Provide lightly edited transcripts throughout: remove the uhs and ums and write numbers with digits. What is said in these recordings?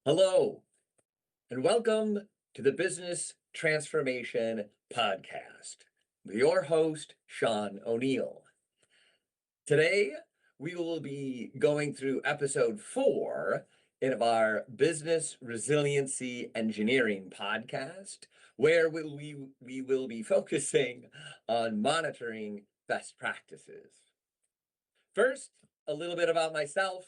Hello, and welcome to the Business Transformation Podcast with your host, Sean O'Neill. Today, we will be going through episode 4 of our Business Resiliency Engineering podcast, where we will be focusing on monitoring best practices. First, a little bit about myself.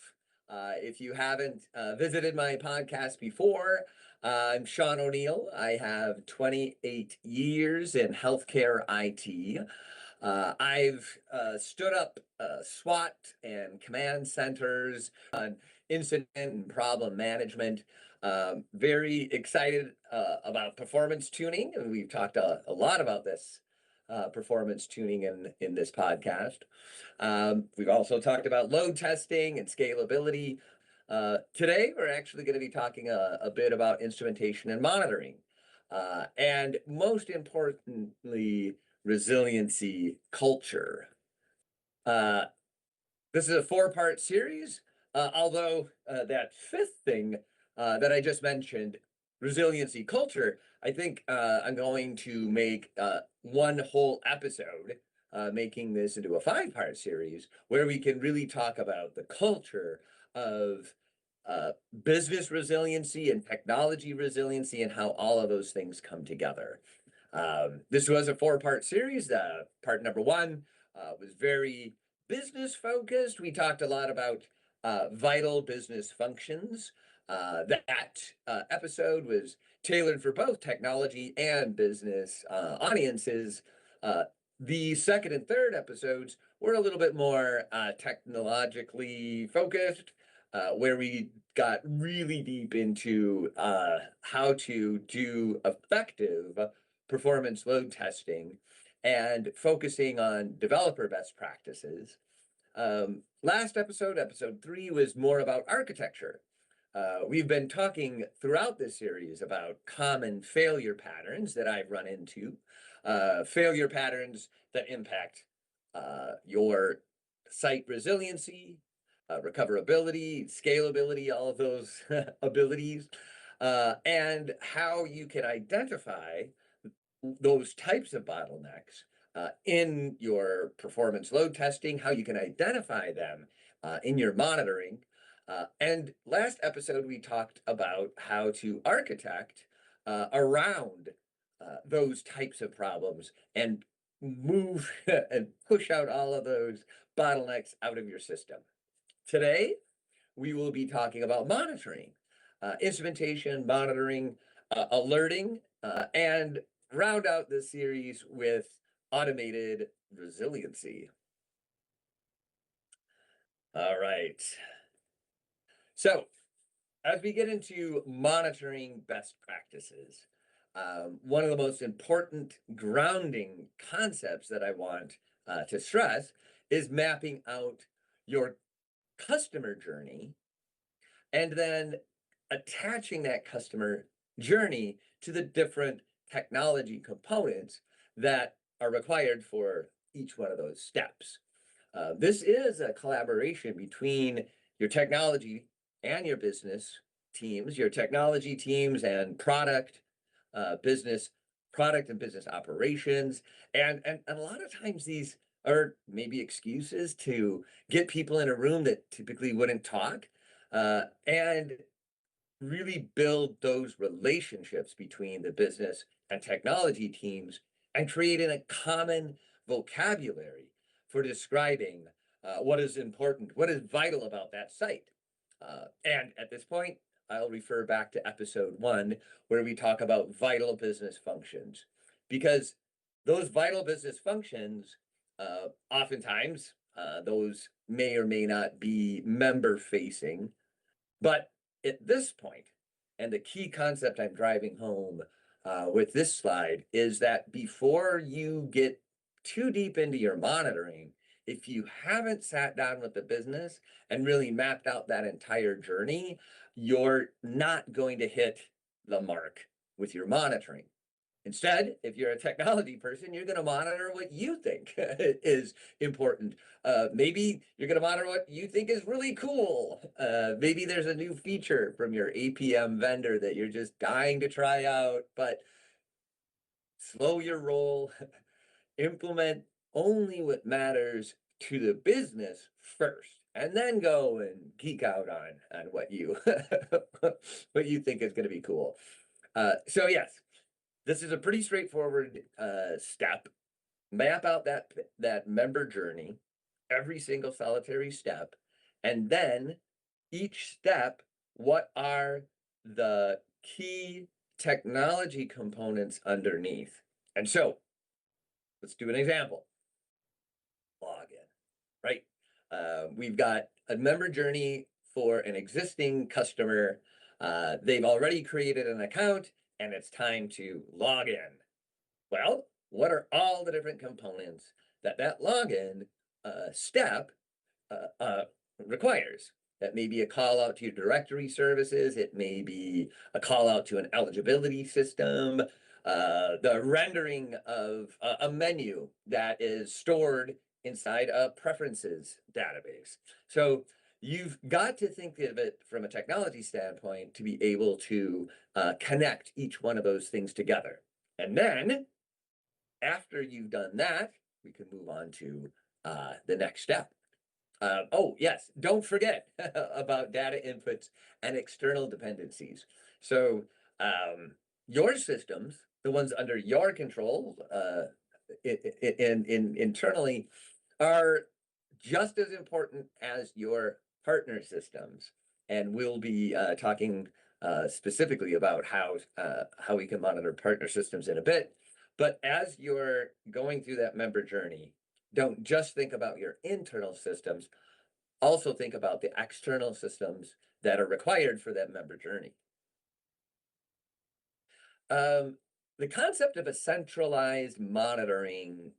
If you haven't visited my podcast before, I'm Sean O'Neill. I have 28 years in healthcare IT. I've stood up SWAT and command centers on incident and problem management. Very excited about performance tuning, and we've talked a lot about this performance tuning in this podcast. We've also talked about load testing and scalability. Today, we're actually going to be talking a bit about instrumentation and monitoring. And most importantly, resiliency culture. Uh, this is a 4-part series, although that fifth thing that I just mentioned, resiliency culture, I think I'm going to make one whole episode, making this into a 5-part series where we can really talk about the culture of business resiliency and technology resiliency and how all of those things come together. This was a 4-part series. Part number 1 was very business focused. We talked a lot about vital business functions. That episode was tailored for both technology and business audiences. The second and third episodes were a little bit more technologically focused, where we got really deep into how to do effective performance load testing and focusing on developer best practices. Last episode, episode 3, was more about architecture. We've been talking throughout this series about common failure patterns that I've run into, failure patterns that impact your site resiliency, recoverability, scalability, all of those abilities, and how you can identify those types of bottlenecks in your performance load testing, how you can identify them in your monitoring. And last episode, we talked about how to architect around those types of problems and move and push out all of those bottlenecks out of your system. Today, we will be talking about monitoring, instrumentation, monitoring, alerting, and round out this series with automated resiliency. All right. So, as we get into monitoring best practices, one of the most important grounding concepts that I want to stress is mapping out your customer journey and then attaching that customer journey to the different technology components that are required for each one of those steps. This is a collaboration between your technology and your business teams, your technology teams and business product and business operations. And a lot of times these are maybe excuses to get people in a room that typically wouldn't talk, and really build those relationships between the business and technology teams and creating a common vocabulary for describing what is important, what is vital about that site. And at this point, I'll refer back to episode 1, where we talk about vital business functions, because those vital business functions, oftentimes, those may or may not be member facing, but at this point, and the key concept I'm driving home with this slide is that before you get too deep into your monitoring, if you haven't sat down with the business and really mapped out that entire journey, you're not going to hit the mark with your monitoring. Instead, if you're a technology person, you're going to monitor what you think is important. Maybe you're going to monitor what you think is really cool. Maybe there's a new feature from your APM vendor that you're just dying to try out, but slow your roll, implement only what matters to the business first, and then go and geek out on what you what you think is going to be cool. So yes, this is a pretty straightforward step. Map out that member journey, every single solitary step, and then each step, what are the key technology components underneath? And so let's do an example. Login, right? We've got a member journey for an existing customer. They've already created an account and it's time to log in. Well, what are all the different components that login step requires? That may be a call out to your directory services. It may be a call out to an eligibility system, the rendering of a menu that is stored inside a preferences database. So you've got to think of it from a technology standpoint to be able to connect each one of those things together. And then after you've done that, we can move on to the next step. Oh, yes, don't forget about data inputs and external dependencies. So your systems, the ones under your control internally, are just as important as your partner systems. And we'll be talking specifically about how we can monitor partner systems in a bit. But as you're going through that member journey, don't just think about your internal systems, also think about the external systems that are required for that member journey. The concept of a centralized monitoring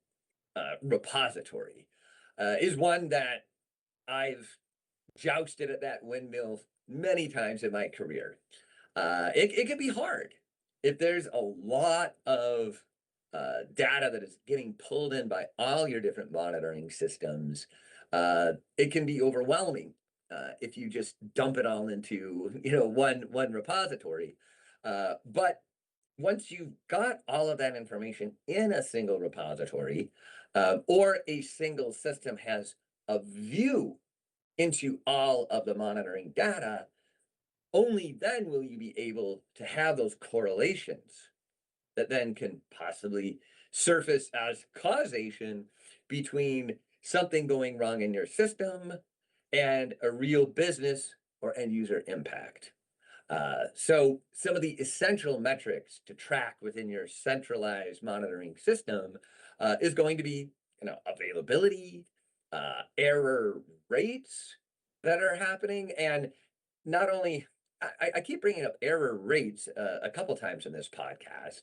repository is one that I've jousted at that windmill many times in my career. It can be hard if there's a lot of data that is getting pulled in by all your different monitoring systems. It can be overwhelming if you just dump it all into one repository. But once you've got all of that information in a single repository, or a single system has a view into all of the monitoring data, only then will you be able to have those correlations that then can possibly surface as causation between something going wrong in your system and a real business or end user impact. So some of the essential metrics to track within your centralized monitoring system is going to be, availability, error rates that are happening, and not only I keep bringing up error rates a couple times in this podcast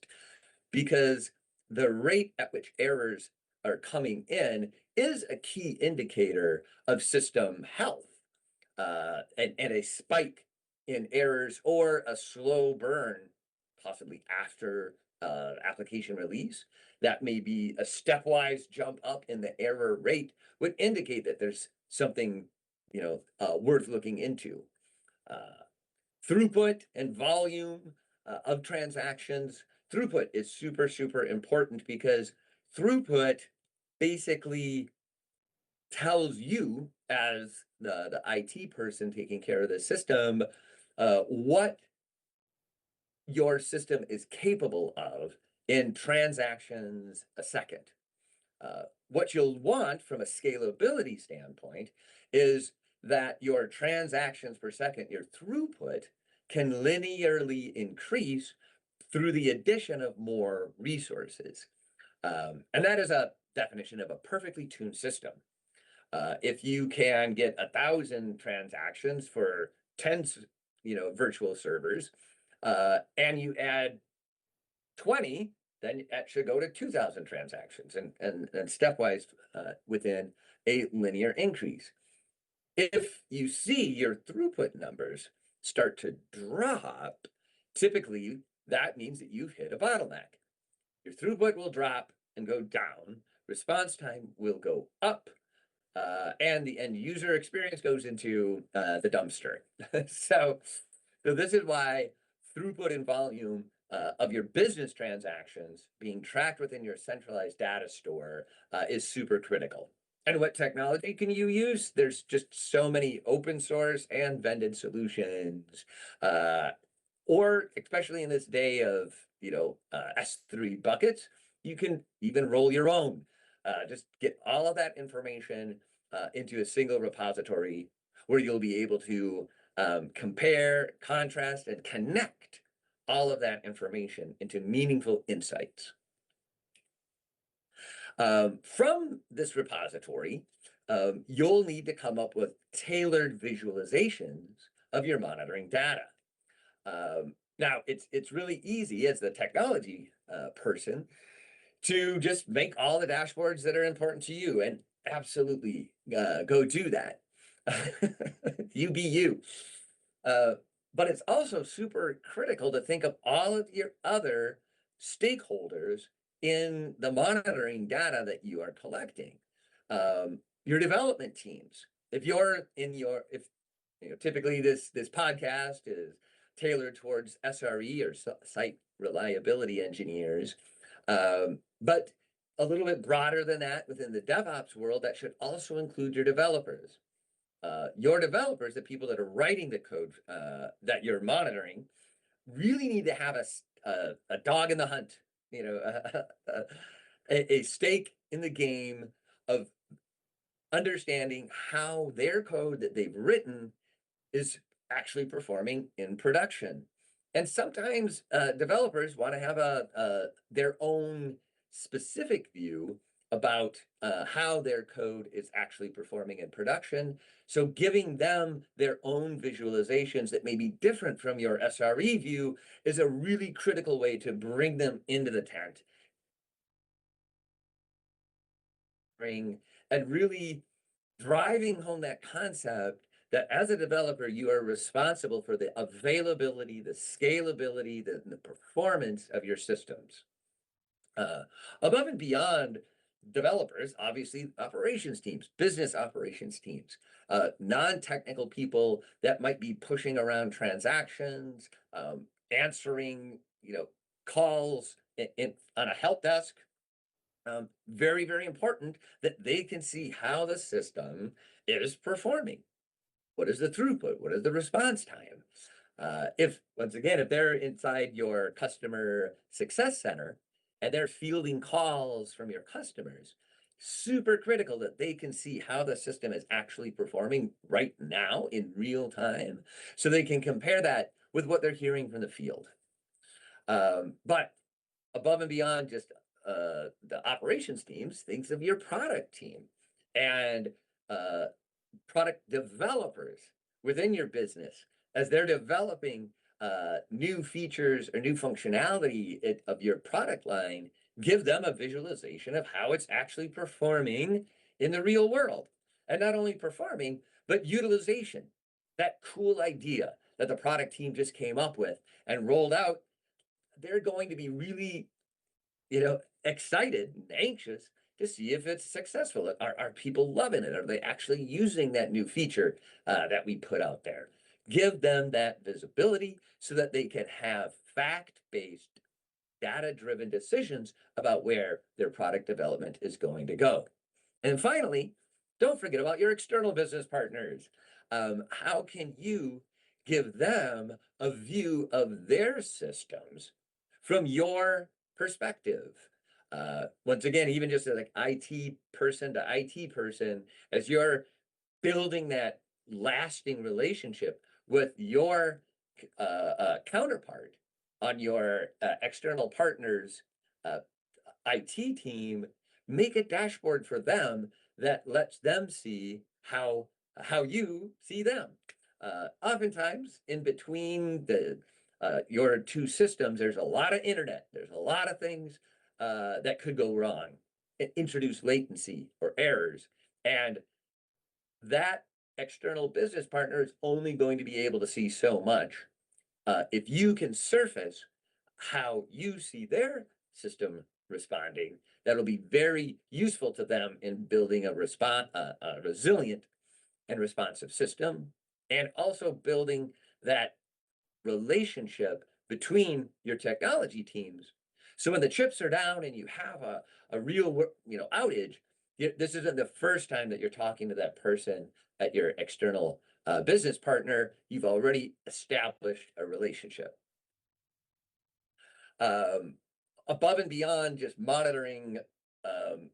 because the rate at which errors are coming in is a key indicator of system health, and a spike in errors or a slow burn, possibly after application release. That may be a stepwise jump up in the error rate would indicate that there's something, worth looking into. Throughput and volume of transactions. Throughput is super, super important because throughput basically tells you as the IT person taking care of the system what your system is capable of in transactions a second. What you'll want from a scalability standpoint is that your transactions per second, your throughput, can linearly increase through the addition of more resources. And that is a definition of a perfectly tuned system. If you can get 1,000 transactions for 10, virtual servers, and you add 20, then that should go to 2,000 transactions and stepwise within a linear increase. If you see your throughput numbers start to drop, typically that means that you've hit a bottleneck. your throughput will drop and go down, response time will go up, and the end user experience goes into the dumpster. so, so this is why throughput and volume of your business transactions being tracked within your centralized data store is super critical. And what technology can you use? There's just so many open source and vended solutions. Or especially in this day of, S3 buckets, you can even roll your own. Just get all of that information into a single repository where you'll be able to compare, contrast, and connect all of that information into meaningful insights. From this repository, you'll need to come up with tailored visualizations of your monitoring data. Now, it's really easy as the technology person to just make all the dashboards that are important to you, and absolutely go do that. You be you. Uh, but it's also super critical to think of all of your other stakeholders in the monitoring data that you are collecting. Your development teams. If you're in your, if typically this podcast is tailored towards SRE or site reliability engineers, but a little bit broader than that within the DevOps world, that should also include your developers. Your developers, the people that are writing the code that you're monitoring, really need to have a dog in the hunt, a stake in the game of understanding how their code that they've written is actually performing in production. And sometimes developers want to have their own specific view about how their code is actually performing in production. So giving them their own visualizations that may be different from your SRE view is a really critical way to bring them into the tent. And really driving home that concept that as a developer, you are responsible for the availability, the scalability, the performance of your systems. Above and beyond developers, obviously operations teams, business operations teams, non-technical people that might be pushing around transactions, answering, calls on a help desk. Very, very important that they can see how the system is performing. What is the throughput? What is the response time? Once again, if they're inside your customer success center and they're fielding calls from your customers, super critical that they can see how the system is actually performing right now in real time, so they can compare that with what they're hearing from the field. But above and beyond just the operations teams, thinks of your product team and product developers within your business as they're developing new features or new functionality of your product line. Give them a visualization of how it's actually performing in the real world, and not only performing, but utilization. That cool idea that the product team just came up with and rolled out, they're going to be really, excited and anxious to see if it's successful. Are people loving it? Are they actually using that new feature that we put out there? Give them that visibility so that they can have fact-based, data-driven decisions about where their product development is going to go. And finally, don't forget about your external business partners. How can you give them a view of their systems from your perspective? Once again, even just as like IT person to IT person, as you're building that lasting relationship with your counterpart on your external partners IT team, make a dashboard for them that lets them see how you see them. Oftentimes, in between your two systems, there's a lot of internet. There's a lot of things that could go wrong, introduce latency or errors, and that external business partner is only going to be able to see so much. If you can surface how you see their system responding that'll be very useful to them in building a resilient and responsive system, and also building that relationship between your technology teams. So when the chips are down and you have a real outage, this isn't the first time that you're talking to that person at your external business partner. You've already established a relationship. Um, Above and beyond just monitoring um,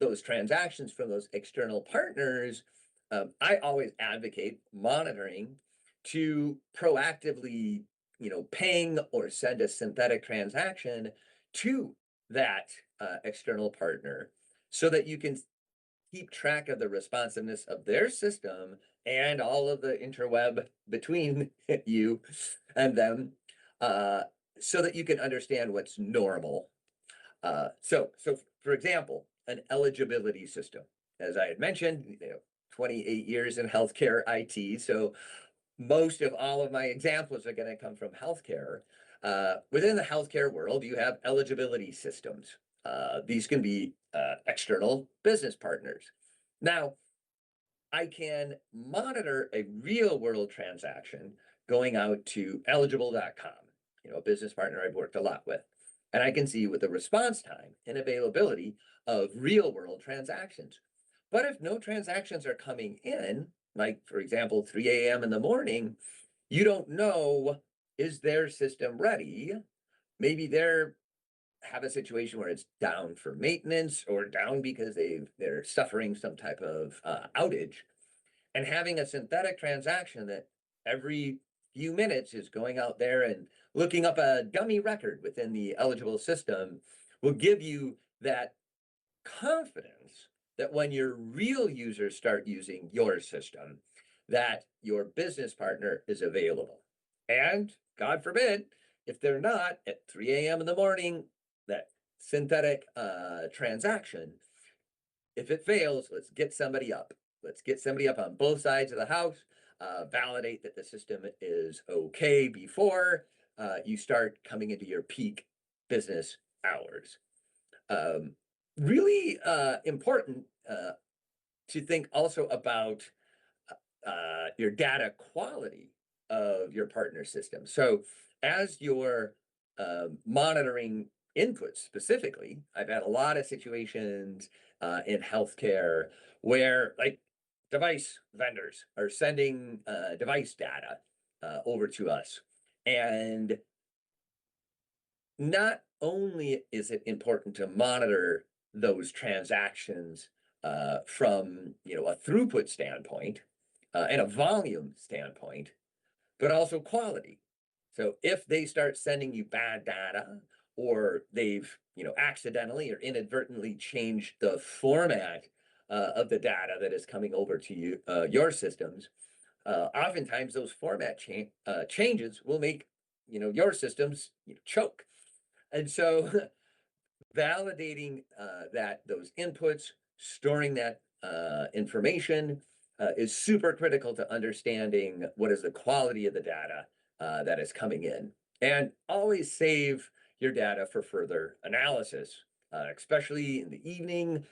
those transactions from those external partners, I always advocate monitoring to proactively, ping or send a synthetic transaction to that external partner so that you can keep track of the responsiveness of their system and all of the interweb between you and them, uh, so that you can understand what's normal. So for example, an eligibility system, as I had mentioned, 28 years in healthcare IT. So most of all of my examples are going to come from healthcare. Within the healthcare world, you have eligibility systems. These can be external business partners. Now, I can monitor a real world transaction going out to eligible.com, a business partner I've worked a lot with. And I can see what the response time and availability of real world transactions. But if no transactions are coming in, like for example, 3 a.m. in the morning, you don't know, is their system ready? Maybe they're have a situation where it's down for maintenance or down because they're suffering some type of outage, and having a synthetic transaction that every few minutes is going out there and looking up a dummy record within the eligible system will give you that confidence that when your real users start using your system, that your business partner is available. And God forbid, if they're not at 3 a.m. in the morning, that synthetic transaction, if it fails, let's get somebody up. Let's get somebody up on both sides of the house, validate that the system is okay before you start coming into your peak business hours. Um, Really important to think also about your data quality of your partner system. So as you're monitoring inputs specifically, I've had a lot of situations in healthcare where like device vendors are sending device data over to us. And not only is it important to monitor those transactions from a throughput standpoint and a volume standpoint, but also quality. So if they start sending you bad data, or they've accidentally or inadvertently changed the format of the data that is coming over to you your systems, oftentimes those changes will make your systems choke. And so validating that those inputs, storing that information is super critical to understanding what is the quality of the data that is coming in. And always save your data for further analysis, especially in the evening.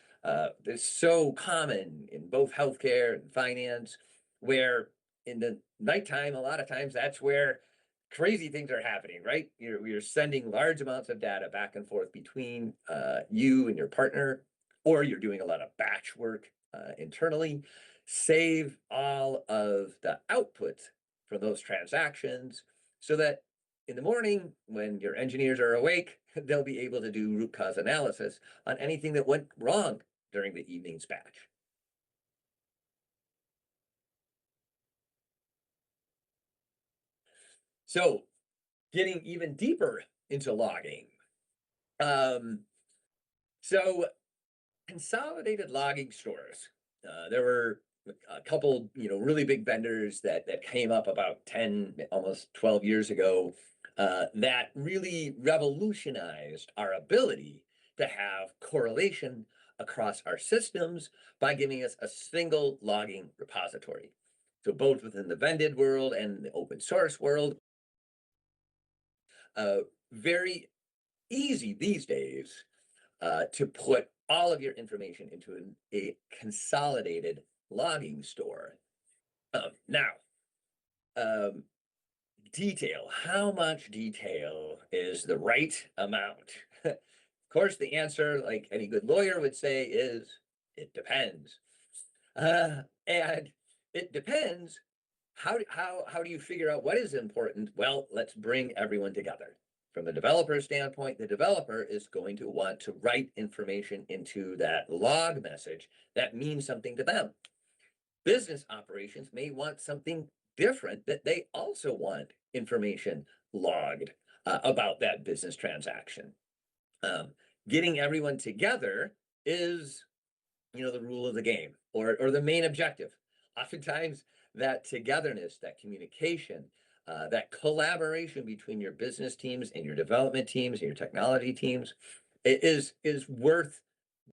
It's so common in both healthcare and finance, where in the nighttime, a lot of times that's where crazy things are happening, right? You're sending large amounts of data back and forth between you and your partner, or you're doing a lot of batch work internally. Save all of the outputs from those transactions so that in the morning, when your engineers are awake, they'll be able to do root cause analysis on anything that went wrong during the evening's batch. So, getting even deeper into logging. Um, so consolidated logging stores. There were a couple, really big vendors that came up about 10, almost 12 years ago, that really revolutionized our ability to have correlation across our systems by giving us a single logging repository. So both within the vended world and the open source world, very easy these days to put all of your information into a consolidated logging store. Now, um, detail. How much detail is the right amount? Of course, the answer, like any good lawyer would say, is it depends. And it depends. How do you figure out what is important? Well, let's bring everyone together. From the developer standpoint, the developer is going to want to write information into that log message that means something to them. Business operations may want something different, that they also want information logged about that business transaction. Um, Getting everyone together is, the rule of the game, or the main objective. Oftentimes, that togetherness, that communication, that collaboration between your business teams and your development teams and your technology teams is worth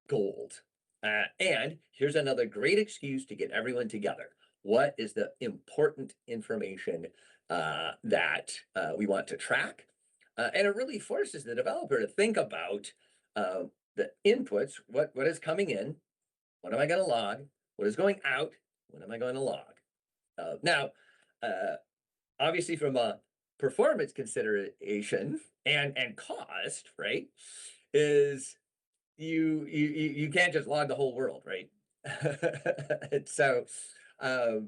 gold. And here's another great excuse to get everyone together. What is the important information that we want to track? And it really forces the developer to think about the inputs, what is coming in, what am I going to log, what is going out, what am I going to log? Now, obviously from a performance consideration and cost, right, is you can't just log the whole world, right? So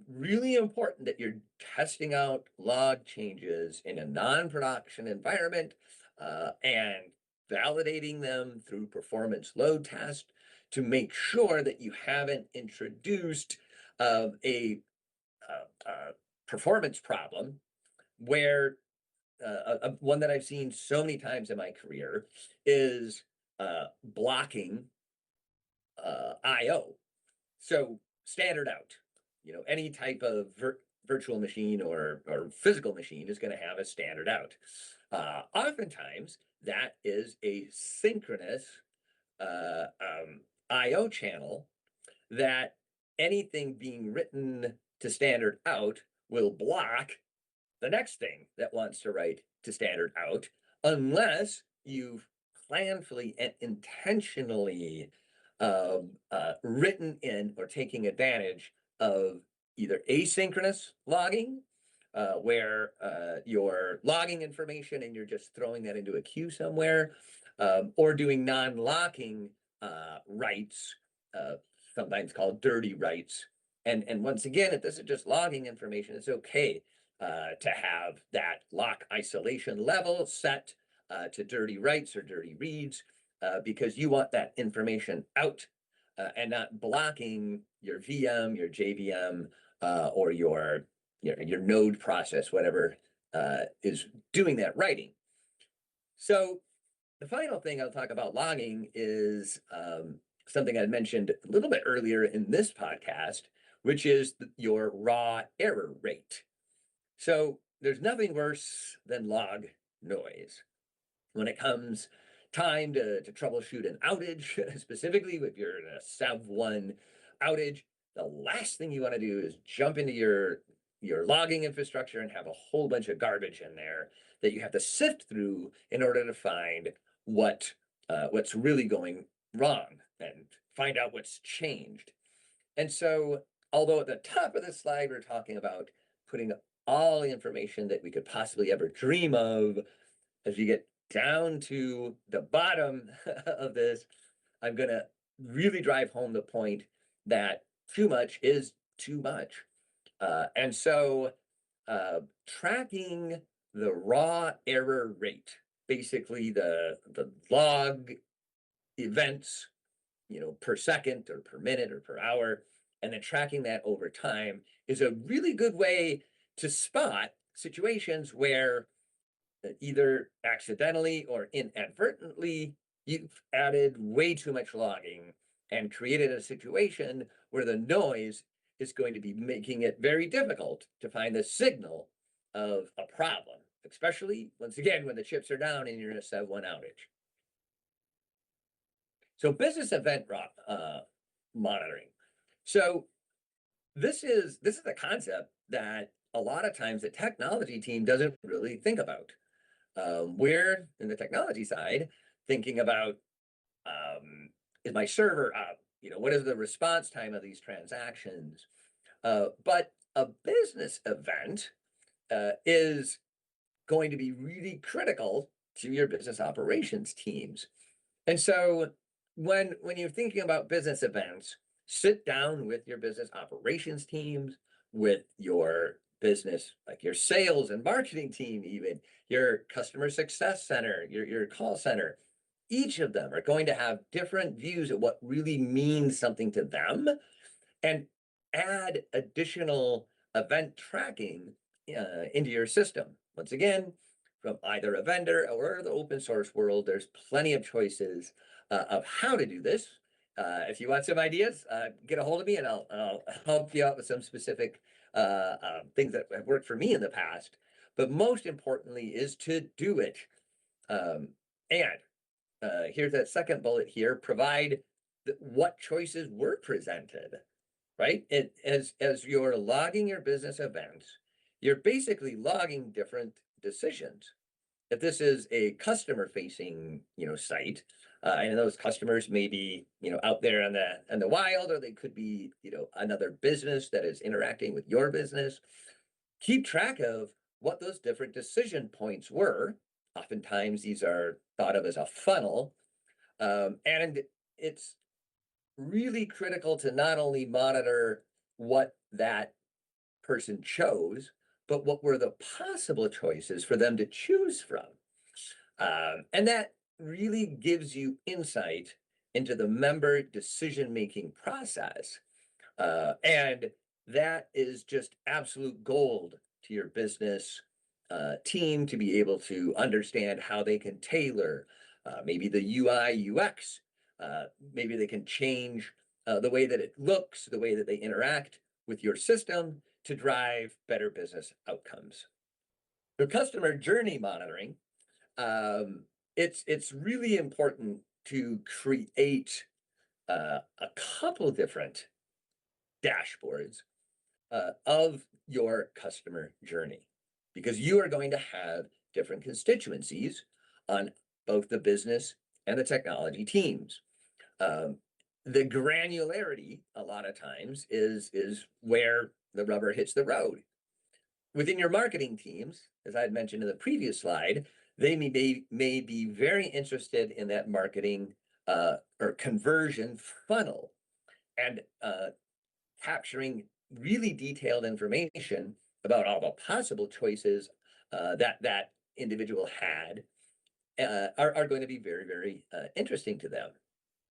really important that you're testing out log changes in a non-production environment and validating them through performance load test to make sure that you haven't introduced a performance problem where one that I've seen so many times in my career is blocking IO. So standard out, any type of virtual machine or physical machine is going to have a standard out. Oftentimes, that is a synchronous IO channel that anything being written to standard out will block the next thing that wants to write to standard out, unless you've planfully and intentionally written in or taking advantage of either asynchronous logging, where you're logging information and you're just throwing that into a queue somewhere, or doing non-locking writes, sometimes called dirty writes. And once again, if this is just logging information, it's okay to have that lock isolation level set to dirty writes or dirty reads, because you want that information out and not blocking your VM, your JVM, or your node process, whatever is doing that writing. So the final thing I'll talk about logging is something I mentioned a little bit earlier in this podcast, which is your raw error rate. So there's nothing worse than log noise when it comes time to troubleshoot an outage, specifically if you're in a Sev1 outage. The last thing you want to do is jump into your logging infrastructure and have a whole bunch of garbage in there that you have to sift through in order to find what's really going wrong and find out what's changed. And so, although at the top of the slide we're talking about putting all the information that we could possibly ever dream of, as you get down to the bottom of this, I'm going to really drive home the point that too much is too much. And so tracking the raw error rate, basically the log events, per second or per minute or per hour, and then tracking that over time is a really good way to spot situations where either accidentally or inadvertently you've added way too much logging and created a situation where the noise is going to be making it very difficult to find the signal of a problem, especially, once again, when the chips are down and you're in a Sev1 outage. So business event monitoring. So this is a concept that a lot of times the technology team doesn't really think about. We're in the technology side thinking about Is my server up? What is the response time of these transactions? But a business event is going to be really critical to your business operations teams. And so when you're thinking about business events, sit down with your business operations teams, with your business, like your sales and marketing team, even your customer success center, your call center. Each of them are going to have different views of what really means something to them, and add additional event tracking into your system. Once again, from either a vendor or the open source world, there's plenty of choices of how to do this. If you want some ideas, get a hold of me and I'll help you out with some specific things that have worked for me in the past. But most importantly is to do it. And here's that second bullet here, provide what choices were presented, right? As you're logging your business events, you're basically logging different decisions. If this is a customer facing, site, and those customers may be, out there in the wild, or they could be, another business that is interacting with your business. Keep track of what those different decision points were. Oftentimes, these are thought of as a funnel, and it's really critical to not only monitor what that person chose, but what were the possible choices for them to choose from. And that really gives you insight into the member decision-making process. And that is just absolute gold to your business team to be able to understand how they can tailor maybe the UI, UX. Maybe they can change the way that it looks, the way that they interact with your system to drive better business outcomes. For customer journey monitoring, it's really important to create a couple different dashboards of your customer journey, because you are going to have different constituencies on both the business and the technology teams. Um, the granularity, a lot of times, is where the rubber hits the road. Within your marketing teams, as I had mentioned in the previous slide, they may be very interested in that marketing or conversion funnel, and capturing really detailed information about all the possible choices that individual had are going to be very, very interesting to them.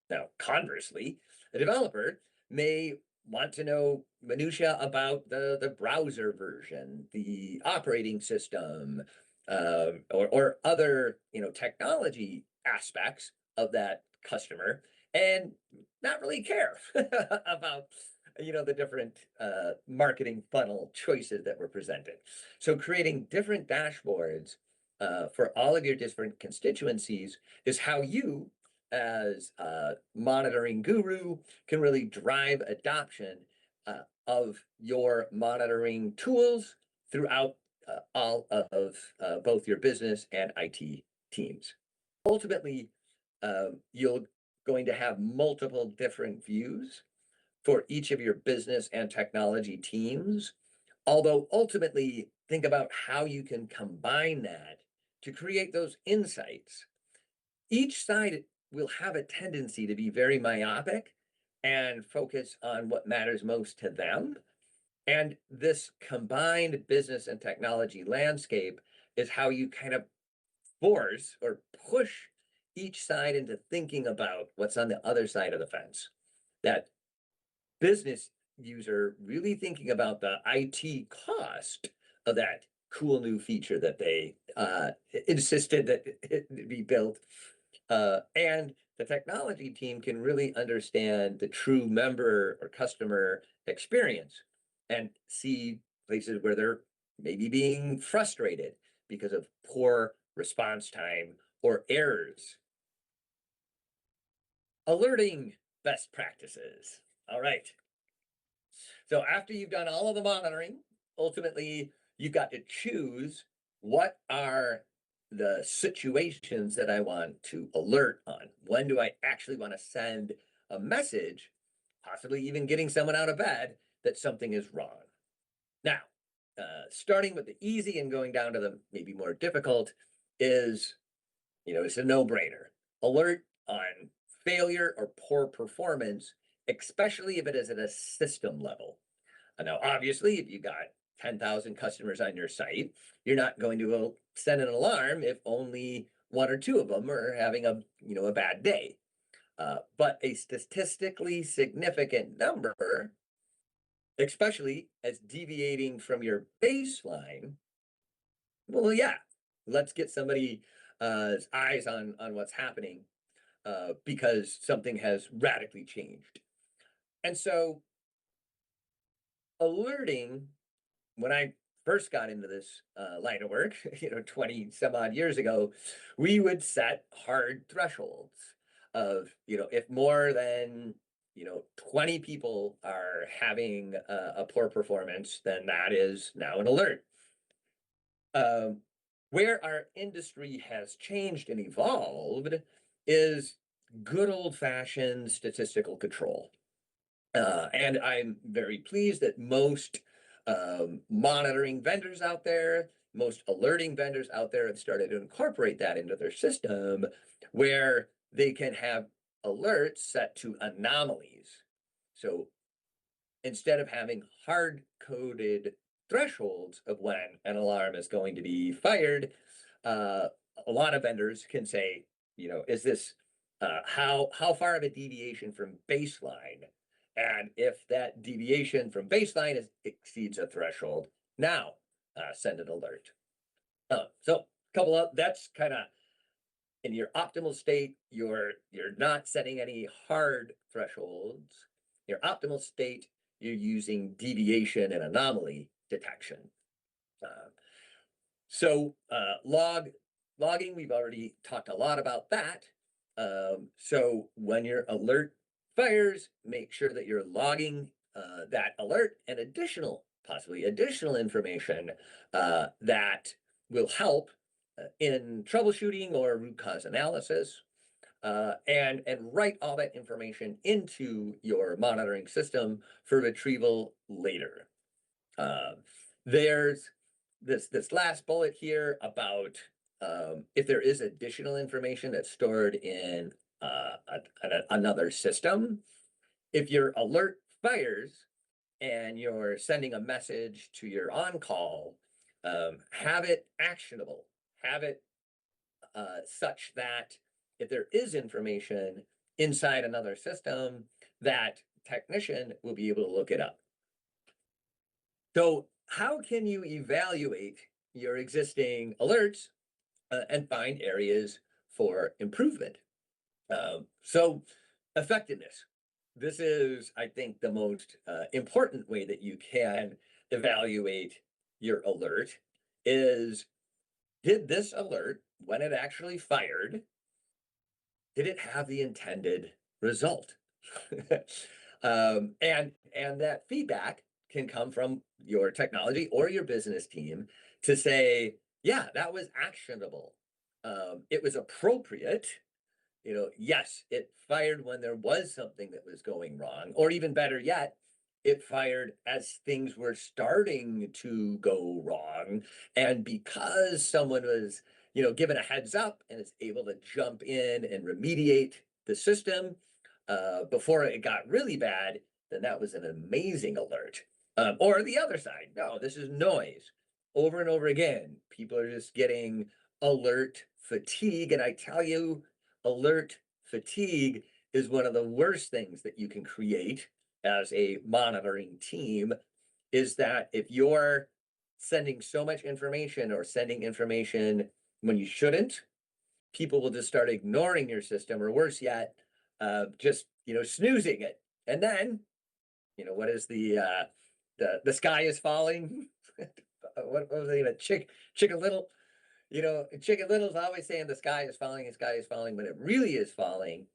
Now, conversely, a developer may want to know minutia about the browser version, the operating system, or other technology aspects of that customer, and not really care about the different marketing funnel choices that were presented. So creating different dashboards for all of your different constituencies is how you, as a monitoring guru, can really drive adoption of your monitoring tools throughout all of both your business and IT teams. Ultimately, you're going to have multiple different views for each of your business and technology teams. Although ultimately, think about how you can combine that to create those insights. Each side will have a tendency to be very myopic and focus on what matters most to them. And this combined business and technology landscape is how you kind of force or push each side into thinking about what's on the other side of the fence. That business user really thinking about the IT cost of that cool new feature that they insisted that it be built. And the technology team can really understand the true member or customer experience and see places where they're maybe being frustrated because of poor response time or errors. Alerting best practices. All right. So after you've done all of the monitoring, ultimately you've got to choose what are the situations that I want to alert on. When do I actually want to send a message, possibly even getting someone out of bed, that something is wrong? Now, starting with the easy and going down to the maybe more difficult is, it's a no-brainer. Alert on failure or poor performance, especially if it is at a system level. Now, obviously, if you got 10,000 customers on your site, you're not going to send an alarm if only one or two of them are having a bad day. But a statistically significant number, especially as deviating from your baseline, well, yeah, let's get somebody eyes on what's happening because something has radically changed. And so alerting, when I first got into this line of work, 20 some odd years ago, we would set hard thresholds of, if more than, 20 people are having a poor performance, then that is now an alert. Um, where our industry has changed and evolved is good old fashioned statistical control. And I'm very pleased that most monitoring vendors out there, most alerting vendors out there have started to incorporate that into their system where they can have alerts set to anomalies. So instead of having hard coded thresholds of when an alarm is going to be fired, uh, a lot of vendors can say, is this how far of a deviation from baseline? And if that deviation from baseline exceeds a threshold, now send an alert. So a couple of that's kind of in your optimal state. You're not setting any hard thresholds. Your optimal state, you're using deviation and anomaly detection. Uh, logging, we've already talked a lot about that. So when your alert fires, make sure that you're logging that alert and possibly additional information that will help in troubleshooting or root cause analysis. And write all that information into your monitoring system for retrieval later. Uh, there's this last bullet here about if there is additional information that's stored in another system. If your alert fires and you're sending a message to your on-call, have it actionable, have it such that if there is information inside another system, that technician will be able to look it up. So how can you evaluate your existing alerts and find areas for improvement? So effectiveness. This is, I think, the most important way that you can evaluate your alert is, did this alert, when it actually fired, did it have the intended result? And that feedback can come from your technology or your business team to say, yeah, that was actionable. It was appropriate. Yes, it fired when there was something that was going wrong, or even better yet, it fired as things were starting to go wrong. And because someone was, given a heads up and is able to jump in and remediate the system before it got really bad, then that was an amazing alert. Or the other side, no, this is noise. Over and over again, people are just getting alert fatigue. And I tell you, alert fatigue is one of the worst things that you can create as a monitoring team, is that if you're sending so much information or sending information when you shouldn't, people will just start ignoring your system, or worse yet, just snoozing it. And then, what is the sky is falling? What was it? Chicken Little. Chicken Little's always saying the sky is falling, when it really is falling,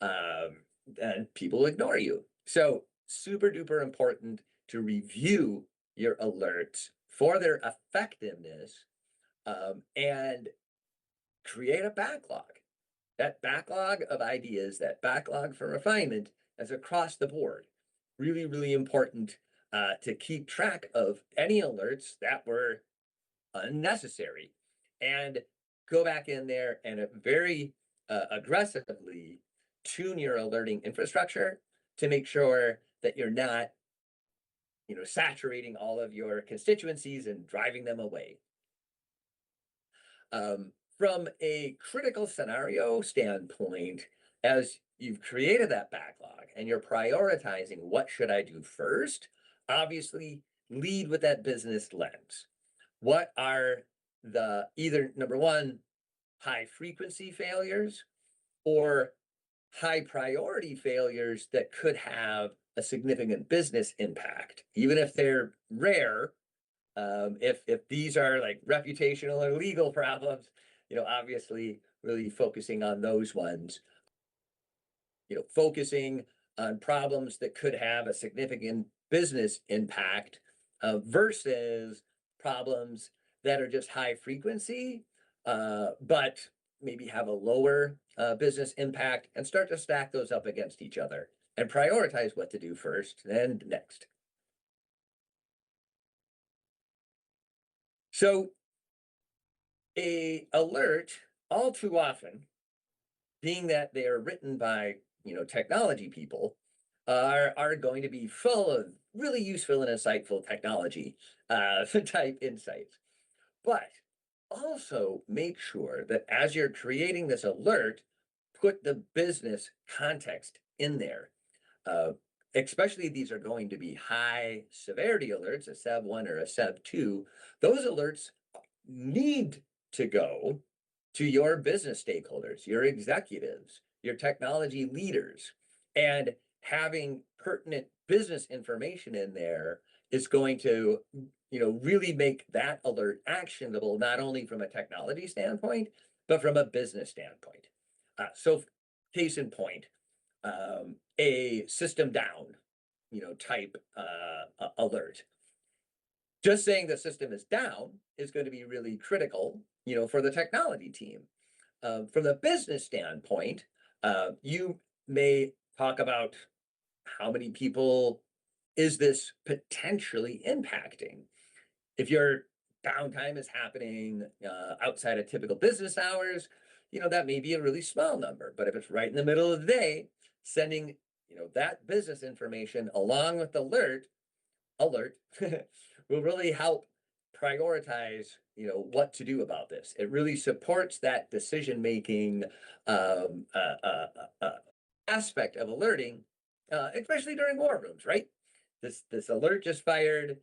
and people ignore you. So super duper important to review your alerts for their effectiveness, and create a backlog. That backlog of ideas, that backlog for refinement as across the board. Really, really important to keep track of any alerts that were unnecessary and go back in there and very aggressively tune your alerting infrastructure to make sure that you're not, saturating all of your constituencies and driving them away. From a critical scenario standpoint, as you've created that backlog and you're prioritizing what should I do first, obviously lead with that business lens. What are the either number one, high frequency failures or high priority failures that could have a significant business impact, even if they're rare. If these are like reputational or legal problems, obviously really focusing on those ones, focusing on problems that could have a significant business impact versus problems that are just high frequency, but maybe have a lower business impact, and start to stack those up against each other and prioritize what to do first and next. So a alert, all too often, being that they are written by technology people, are going to be full of really useful and insightful technology type insights. But also make sure that as you're creating this alert, put the business context in there. Uh, Especially these are going to be high severity alerts, a SEV 1 or a SEV 2. Those alerts need to go to your business stakeholders, your executives, your technology leaders, and having pertinent business information in there is going to, really make that alert actionable, not only from a technology standpoint, but from a business standpoint. So case in point, a system down, type alert. Just saying the system is down is going to be really critical, for the technology team. From the business standpoint, you may talk about how many people is this potentially impacting. If your downtime is happening outside of typical business hours, that may be a really small number. But if it's right in the middle of the day, sending that business information along with the alert will really help prioritize what to do about this. It really supports that decision making um, uh, uh, uh, aspect of alerting, especially during war rooms, right? This alert just fired,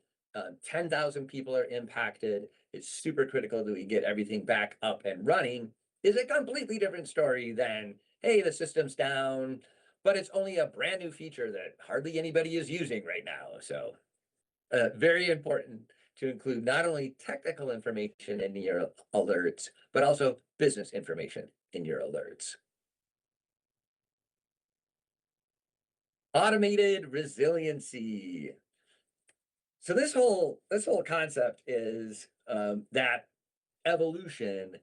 10,000 people are impacted. It's super critical that we get everything back up and running. Is a completely different story than, hey, the system's down, but it's only a brand new feature that hardly anybody is using right now. So very important to include not only technical information in your alerts, but also business information in your alerts. Automated resiliency. So this whole concept is that evolution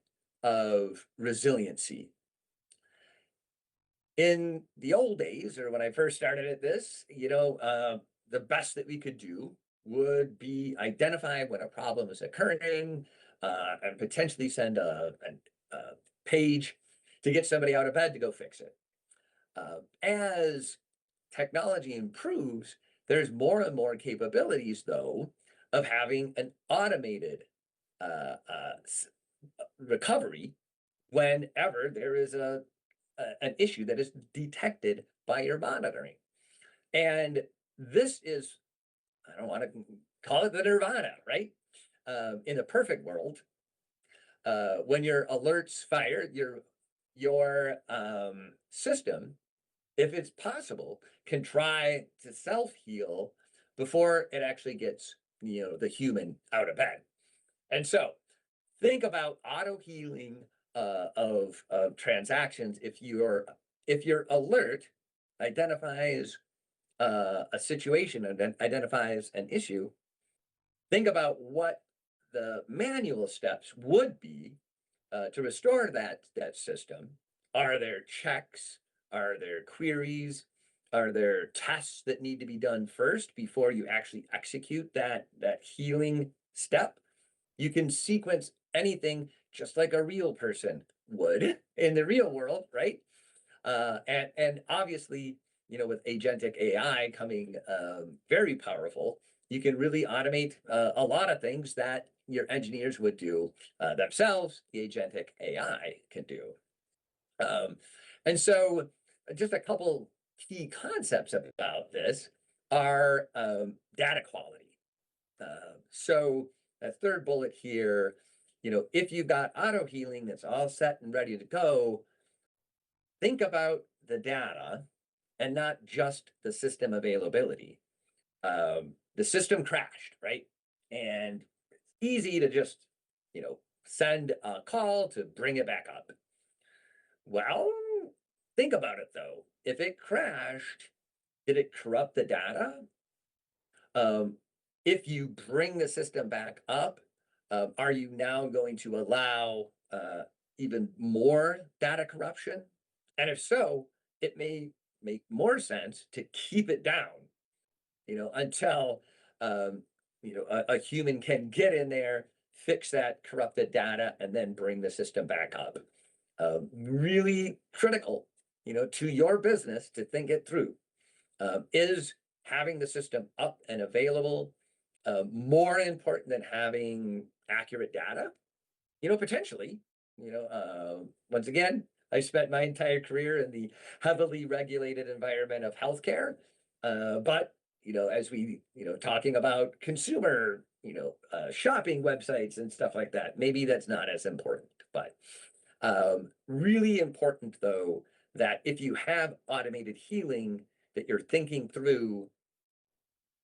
of resiliency. In the old days, or when I first started at this, the best that we could do would be identify when a problem is occurring and potentially send a page to get somebody out of bed to go fix it. As technology improves, there's more and more capabilities, though, of having an automated uh, uh, recovery whenever there is an issue that is detected by your monitoring. And this is, I don't want to call it the nirvana, right? In a perfect world, when your alerts fire, your system, if it's possible, can try to self-heal before it actually gets, the human out of bed. And so think about auto healing of transactions. If your alert identifies a situation and identifies an issue, think about what the manual steps would be to restore that system, are there checks? Are there queries? Are there tests that need to be done first before you actually execute that healing step? You can sequence anything just like a real person would in the real world, right? And obviously, with agentic AI coming very powerful, you can really automate a lot of things that your engineers would do themselves. The agentic AI can do. Um, and so, just a couple key concepts about this are data quality. So, a third bullet here, if you've got auto healing that's all set and ready to go, think about the data and not just the system availability. The system crashed, right? And it's easy to just, send a call to bring it back up. Well, think about it though. If it crashed, did it corrupt the data? Um, if you bring the system back up, are you now going to allow even more data corruption? And if so, it may make more sense to keep it down, until um, a human can get in there, fix that corrupted data, and then bring the system back up. Really critical, to your business to think it through. Is having the system up and available more important than having accurate data? Potentially. Once again, I spent my entire career in the heavily regulated environment of healthcare. But as we, talking about consumer, shopping websites and stuff like that, maybe that's not as important. But really important, though, that if you have automated healing, that you're thinking through,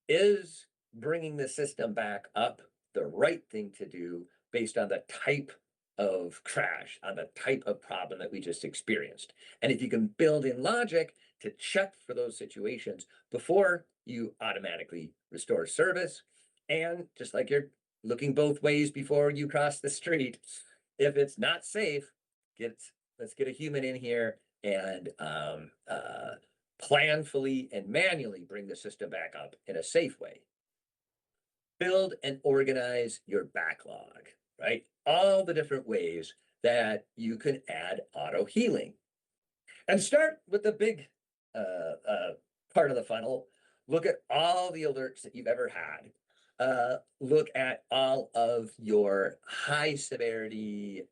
is bringing the system back up the right thing to do based on the type of crash, on the type of problem that we just experienced. And if you can build in logic to check for those situations before you automatically restore service, and just like you're looking both ways before you cross the street, if it's not safe, let's get a human in here and planfully and manually bring the system back up in a safe way. Build and organize your backlog, right? All the different ways that you can add auto healing. And start with the big part of the funnel. Look at all the alerts that you've ever had. Look at all of your high severity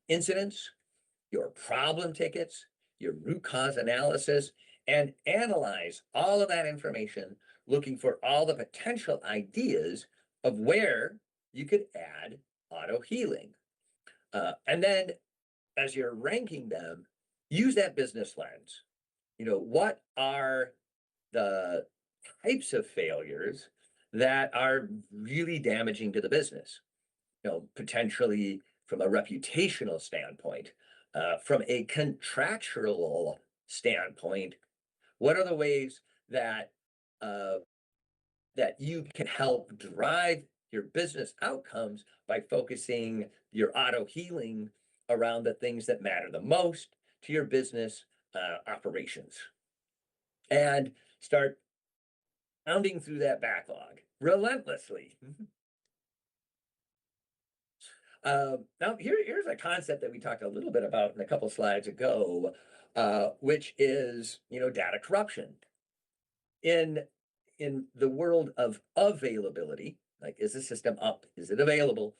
incidents, your problem tickets, your root cause analysis, and analyze all of that information, looking for all the potential ideas of where you could add auto healing. And then as you're ranking them, use that business lens. What are the types of failures that are really damaging to the business? Potentially from a reputational standpoint, from a contractual standpoint, what are the ways that uh, that you can help drive your business outcomes by focusing your auto healing around the things that matter the most to your business operations, and start pounding through that backlog relentlessly. Now, here's a concept that we talked a little bit about in a couple slides ago, which is, data corruption. In the world of availability, like, is the system up? Is it available?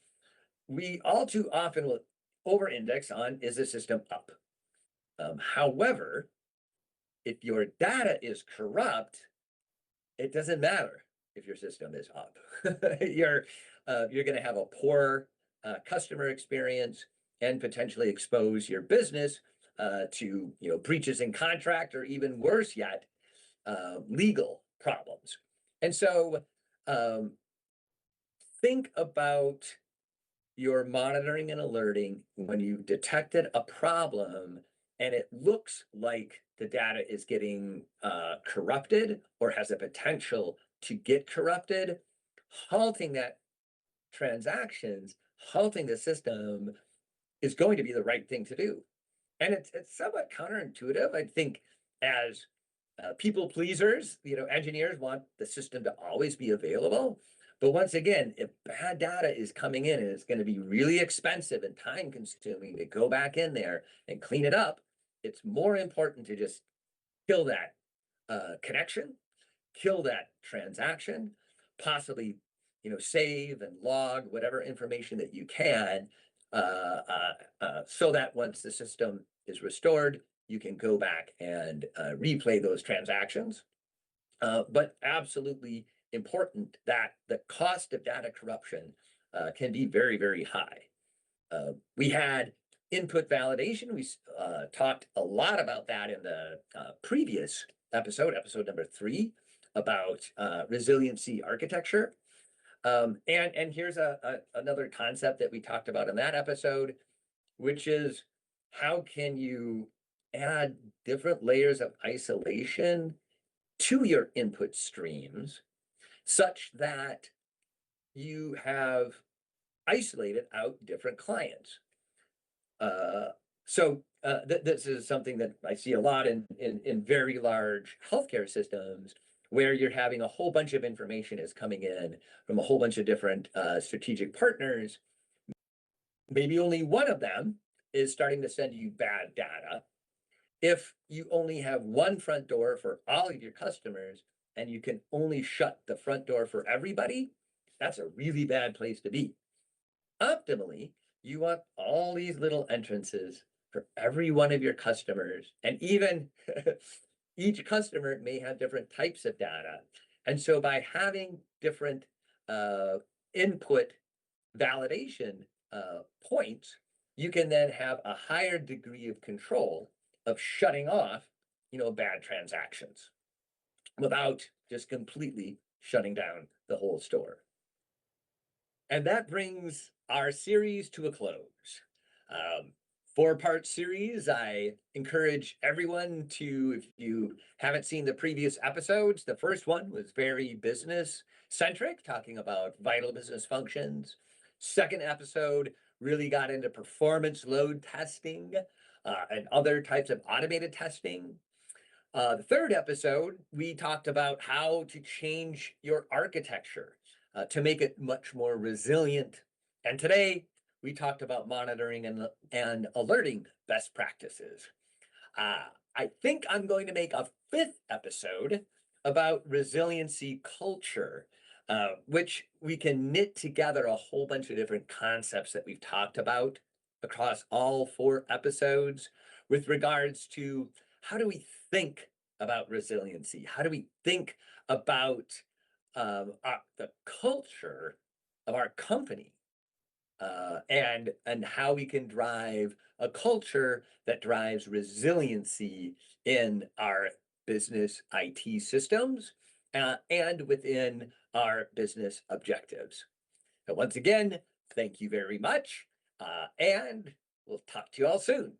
We all too often will over-index on, is the system up? However, if your data is corrupt, it doesn't matter if your system is up. you're going to have a poor customer experience and potentially expose your business to breaches in contract, or even worse yet, legal problems. And so think about your monitoring and alerting when you detected a problem and it looks like the data is getting corrupted or has a potential to get corrupted. Halting that transactions, halting the system is going to be the right thing to do. And it's somewhat counterintuitive. I think as people pleasers, engineers want the system to always be available. But once again, if bad data is coming in and it's going to be really expensive and time consuming to go back in there and clean it up, it's more important to just kill that connection, kill that transaction, possibly save and log whatever information that you can, so that once the system is restored, you can go back and replay those transactions. But absolutely important that the cost of data corruption can be very, very high. We had input validation. We talked a lot about that in the previous episode number 3, about resiliency architecture. And here's another concept that we talked about in that episode, which is how can you add different layers of isolation to your input streams such that you have isolated out different clients. This is something that I see a lot in very large healthcare systems, where you're having a whole bunch of information is coming in from a whole bunch of different strategic partners. Maybe only one of them is starting to send you bad data. If you only have one front door for all of your customers and you can only shut the front door for everybody, that's a really bad place to be. Optimally, you want all these little entrances for every one of your customers, and even each customer may have different types of data. And so by having different input validation points, you can then have a higher degree of control of shutting off, bad transactions without just completely shutting down the whole store. And that brings our series to a close. 4-part series. I encourage everyone to, if you haven't seen the previous episodes, the first one was very business centric, talking about vital business functions. Second episode really got into performance load testing and other types of automated testing. The third episode, we talked about how to change your architecture to make it much more resilient. And today, we talked about monitoring and alerting best practices. I think I'm going to make a 5th episode about resiliency culture, which we can knit together a whole bunch of different concepts that we've talked about across all 4 episodes with regards to how do we think about resiliency? How do we think about the culture of our company? And how we can drive a culture that drives resiliency in our business IT systems and within our business objectives. So once again, thank you very much, and we'll talk to you all soon.